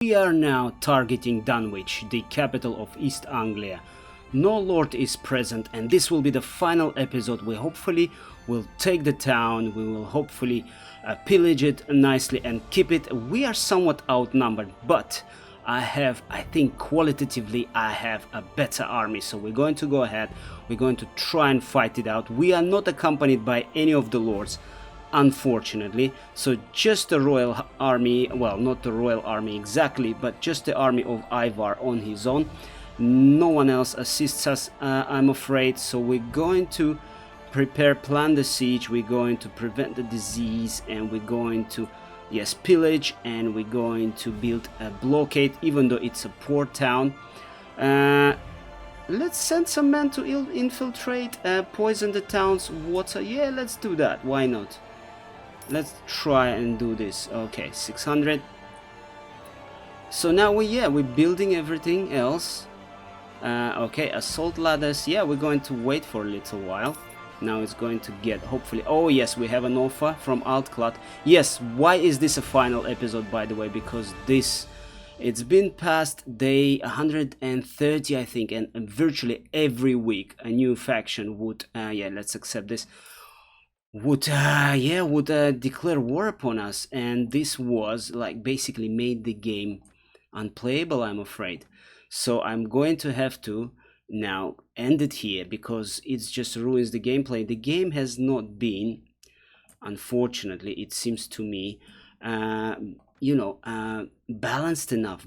we are now targeting Dunwich, the capital of East Anglia. No lord is present, and this will be the final episode. We hopefully will take the town, we will hopefully pillage it nicely and keep it. We are somewhat outnumbered, but I think qualitatively I have a better army, so we're going to go ahead, we're going to try and fight it out. We are not accompanied by any of the lords, unfortunately, so just the royal army, well, not the royal army exactly, but just the army of Ivar on his own. No one else assists us, I'm afraid, so we're going to plan the siege, we're going to prevent the disease, and we're going to, yes, pillage, and we're going to build a blockade, even though it's a poor town. Let's send some men to infiltrate, poison the town's water. Yeah, let's do that, why not? Let's try and do this. Okay, 600. So now we're building everything else. Okay, assault ladders. Yeah, we're going to wait for a little while. Now it's going to get, hopefully, oh yes, we have an offer from Altclat. Yes, why is this a final episode, by the way? Because it's been past day 130, I think, and virtually every week a new faction would, yeah, let's accept this, would declare war upon us, and this was like basically made the game unplayable, I'm afraid. So I'm going to have to now end it here because it just ruins the gameplay. The game has not been, unfortunately, it seems to me, balanced enough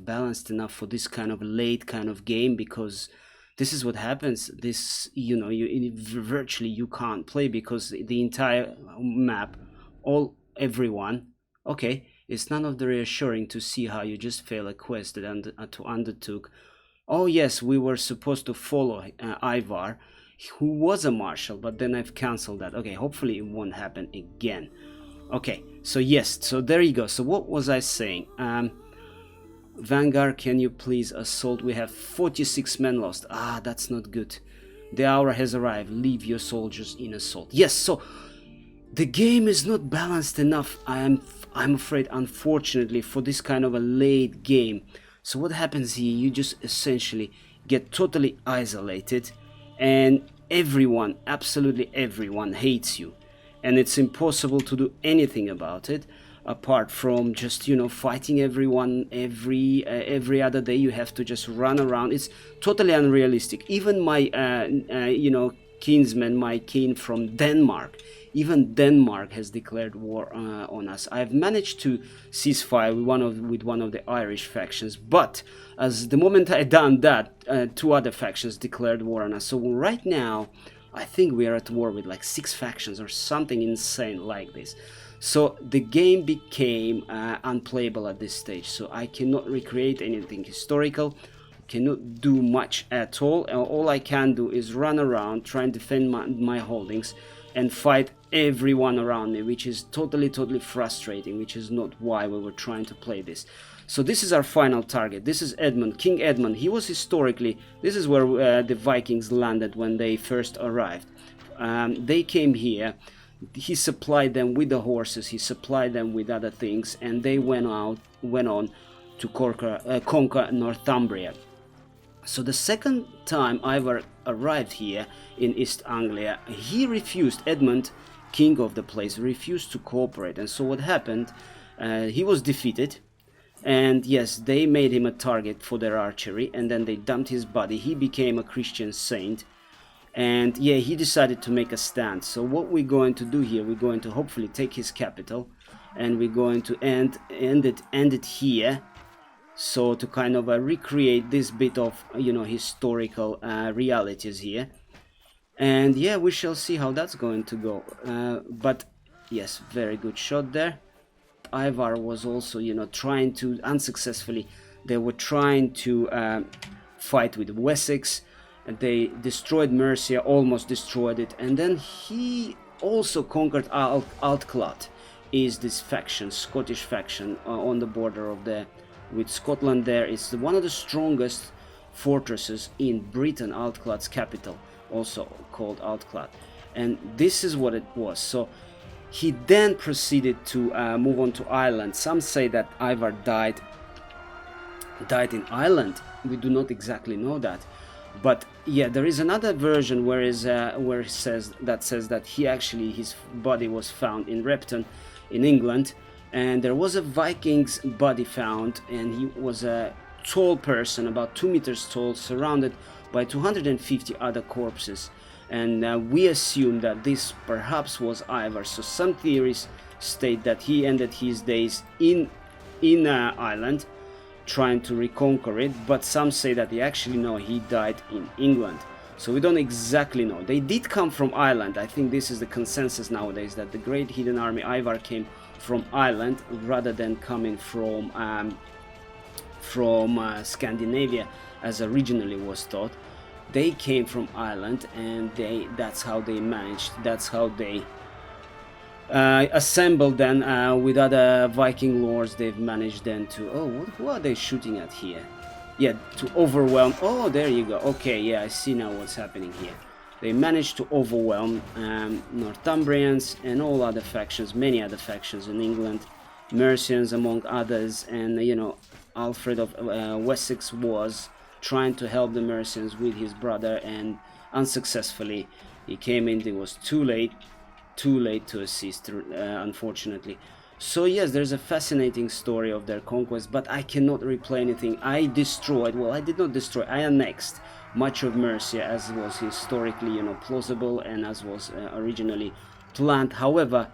for this kind of late kind of game, because this is what happens. This, virtually you can't play because the entire map, everyone, okay, it's none of the reassuring to see how you just fail a quest that undertook. Oh yes, we were supposed to follow Ivar, who was a marshal, but then I've cancelled that. Okay, hopefully it won't happen again. Okay, so yes, so there you go. So what was I saying? Vanguard, can you please assault? We have 46 men lost. Ah, that's not good. The hour has arrived. Leave your soldiers in assault. Yes, so the game is not balanced enough, I'm afraid, unfortunately, for this kind of a late game. So what happens here, you just essentially get totally isolated, and everyone, absolutely everyone, hates you, and it's impossible to do anything about it apart from just, fighting everyone every other day. You have to just run around. It's totally unrealistic. Even my kinsman, my kin from Denmark, even Denmark has declared war on us. I've managed to cease fire with one of the Irish factions, but as the moment I done that, two other factions declared war on us. So right now, I think we are at war with like 6 factions or something insane like this. So the game became unplayable at this stage. So I cannot recreate anything historical. Cannot do much at all. All I can do is run around, try and defend my holdings, and fight everyone around me, which is totally frustrating, which is not why we were trying to play this. So this is our final target. This is Edmund, King Edmund. He was historically, this is where the Vikings landed when they first arrived. They came here, he supplied them with the horses, he supplied them with other things, and they went on to conquer Northumbria. So the second time Ivar arrived here in East Anglia, he refused, Edmund, king of the place, refused to cooperate. And so what happened, he was defeated, and yes, they made him a target for their archery, and then they dumped his body. He became a Christian saint, and yeah, he decided to make a stand. So what we're going to do here, we're going to hopefully take his capital, and we're going to end it here. So to kind of recreate this bit of, historical realities here. And yeah, we shall see how that's going to go. But yes, very good shot there. Ivar was also, trying to, unsuccessfully, they were trying to fight with Wessex. And they destroyed Mercia, almost destroyed it. And then he also conquered Altclat, is this faction, Scottish faction, on the border of with Scotland there. It's one of the strongest fortresses in Britain, Altclat's capital, also called Altclat. And this is what it was. So he then proceeded to move on to Ireland. Some say that Ivar died died in Ireland. We do not exactly know that, but yeah, there is another version where it says that he actually, his body was found in Repton in England, and there was a Viking's body found, and he was a tall person, about 2 meters tall, surrounded by 250 other corpses, and we assume that this perhaps was Ivar. So some theories state that he ended his days in Ireland, trying to reconquer it, but some say that he died in England. So we don't exactly know. They did come from Ireland. I think this is the consensus nowadays, that the Great Heathen Army, Ivar, came from Ireland rather than coming from Scandinavia, as originally was thought. They came from Ireland, and that's how they managed. That's how they assembled then with other Viking lords. They've managed then to, who are they shooting at here? Yeah, to overwhelm. Oh, there you go. Okay, yeah, I see now what's happening here. They managed to overwhelm Northumbrians and all other factions, many other factions in England, Mercians among others, and Alfred of Wessex was trying to help the Mercians with his brother, and unsuccessfully. He came in, it was too late to assist, unfortunately. So yes, there's a fascinating story of their conquest, but I cannot replay anything. I did not destroy, I annexed much of Mercia, as was historically plausible, and as was originally planned. However,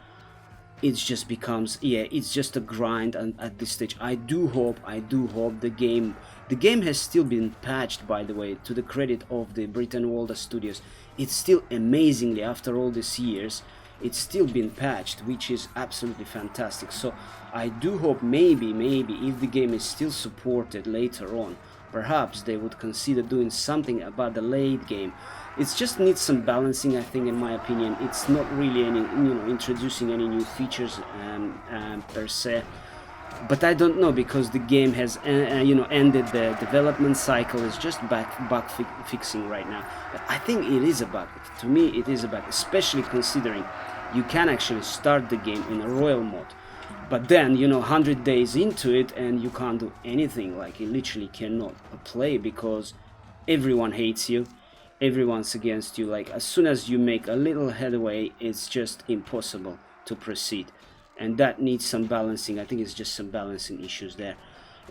it just becomes, it's just a grind, and at this stage I do hope the game has still been patched, by the way, to the credit of the Britain Walder Studios. It's still amazingly, after all these years, it's still been patched, which is absolutely fantastic. So I do hope maybe if the game is still supported later on, perhaps they would consider doing something about the late game. It just needs some balancing, I think, in my opinion. It's not really any, introducing any new features per se. But I don't know, because the game has ended the development cycle. It's just bug fixing right now. But I think it is a bug. To me, it is a bug, especially considering you can actually start the game in a royal mode, but then 100 days into it and you can't do anything. Like, you literally cannot play, because everyone hates you, everyone's against you. Like, as soon as you make a little headway, it's just impossible to proceed. And that needs some balancing. I think it's just some balancing issues there.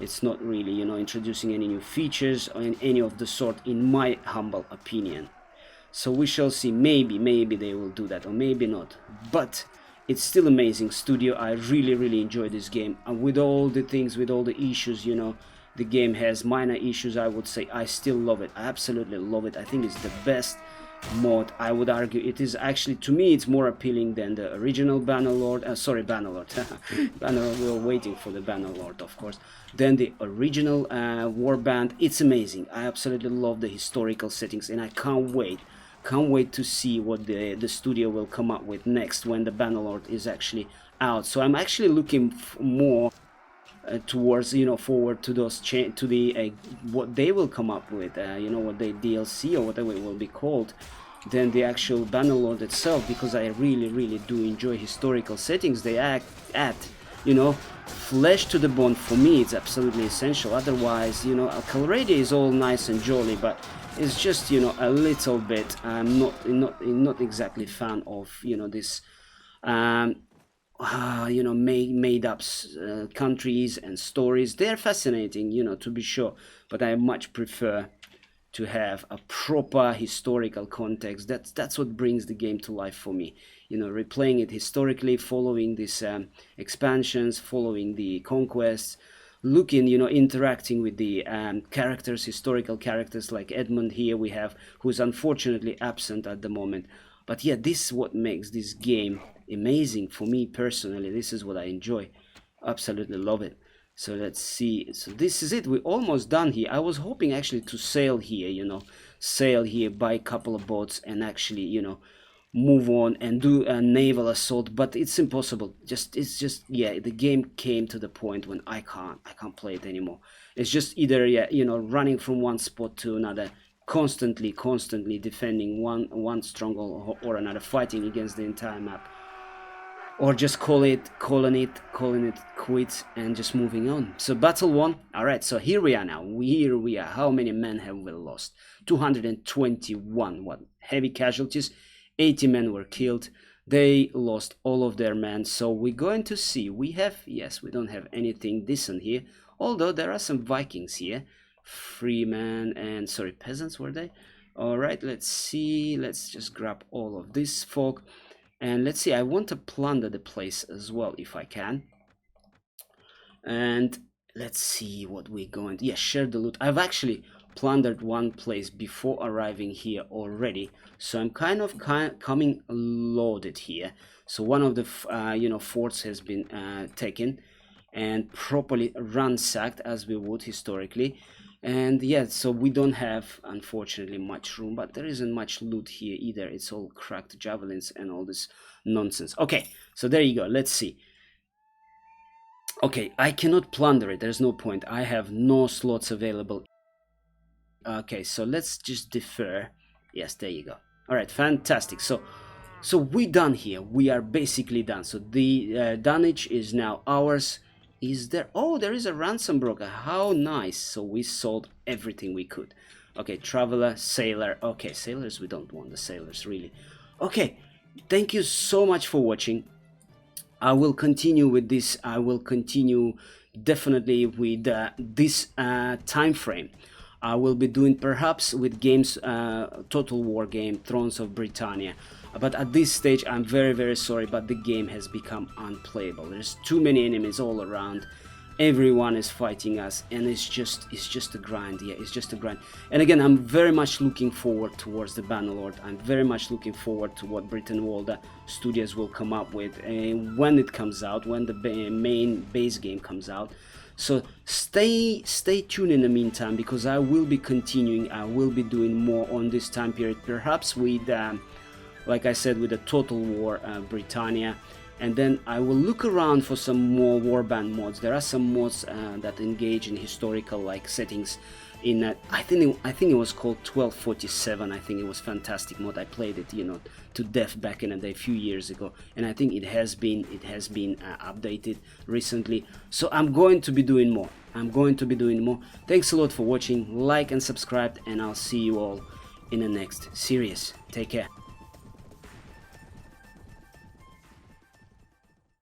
It's not really introducing any new features or any of the sort, in my humble opinion. So we shall see. Maybe they will do that, or maybe not. But it's still amazing studio. I really enjoy this game, and with all the things, with all the issues, the game has minor issues, I would say, I still love it. I absolutely love it. I think it's the best mod. I would argue it is actually, to me, it's more appealing than the original Bannerlord. Bannerlord, we were waiting for the Bannerlord, of course. Then the original warband. It's amazing. I absolutely love the historical settings, and I can't wait to see what the studio will come up with next when the Bannerlord is actually out. So I'm actually looking more towards forward to those to the what they will come up with, what they DLC or whatever it will be called, than the actual Bannerlord itself, because I really do enjoy historical settings. They add flesh to the bone. For me, it's absolutely essential. Otherwise, Calradia is all nice and jolly, but it's just a little bit. I'm not exactly fan of this made up countries and stories. They're fascinating, to be sure, but I much prefer to have a proper historical context. That's what brings the game to life for me. Replaying it historically, following these expansions, following the conquests, looking, interacting with the characters, historical characters like Edmund here we have, who's unfortunately absent at the moment. But yeah, this is what makes this game amazing for me personally. This is what I enjoy. Absolutely love it. So let's see. So this is it. We're almost done here. I was hoping actually to sail here, buy a couple of boats, and actually, move on and do a naval assault, but it's impossible. It's just the game came to the point when I can't play it anymore. It's just either running from one spot to another, constantly defending one stronghold or another, fighting against the entire map. or just calling it quits and just moving on. So battle 1. All right, so here we are now. Here we are. How many men have we lost? 221. What heavy casualties? 80 men were killed. They lost all of their men. So we're going to see. We have, yes, we don't have anything decent here, although there are some Vikings here. Freemen and, sorry, peasants were they? All right, let's see. Let's just grab all of this folk. And let's see, I want to plunder the place as well if I can. And let's see what we're going to... Yeah, share the loot. I've actually plundered one place before arriving here already. So I'm kind of coming loaded here. So one of the, forts has been taken and properly ransacked as we would historically. And yeah, so we don't have, unfortunately, much room, but there isn't much loot here either. It's all cracked javelins and all this nonsense. Okay, so there you go. Let's see. Okay, I cannot plunder it. There's no point. I have no slots available. Okay, so let's just defer. Yes, there you go. All right, fantastic. So we're done here. We are basically done. So the dunnage is now ours. Is there... Oh, there is a ransom broker. How nice. So we sold everything we could. Okay, traveler, sailor. Okay, sailors, we don't want the sailors, really. Okay, thank you so much for watching. I will continue with this. I will continue definitely with this time frame. I will be doing perhaps with games, Total War game, Thrones of Britannia. But at this stage, I'm very, very sorry, but the game has become unplayable. There's too many enemies all around. Everyone is fighting us, and it's just a grind. Yeah, it's just a grind. And again, I'm very much looking forward towards the Bannerlord. I'm very much looking forward to what Britain Studios will come up with when it comes out, when the main base game comes out. So stay tuned in the meantime, because I will be continuing. I will be doing more on this time period, perhaps with like I said, with the Total War Britannia. And then I will look around for some more warband mods. There are some mods that engage in historical like settings. In I think it was called 1247. I think it was fantastic mod. I played it, to death back in the day, a few years ago, and I think it has been updated recently. So I'm going to be doing more. Thanks a lot for watching. Like and subscribe, and I'll see you all in the next series. Take care.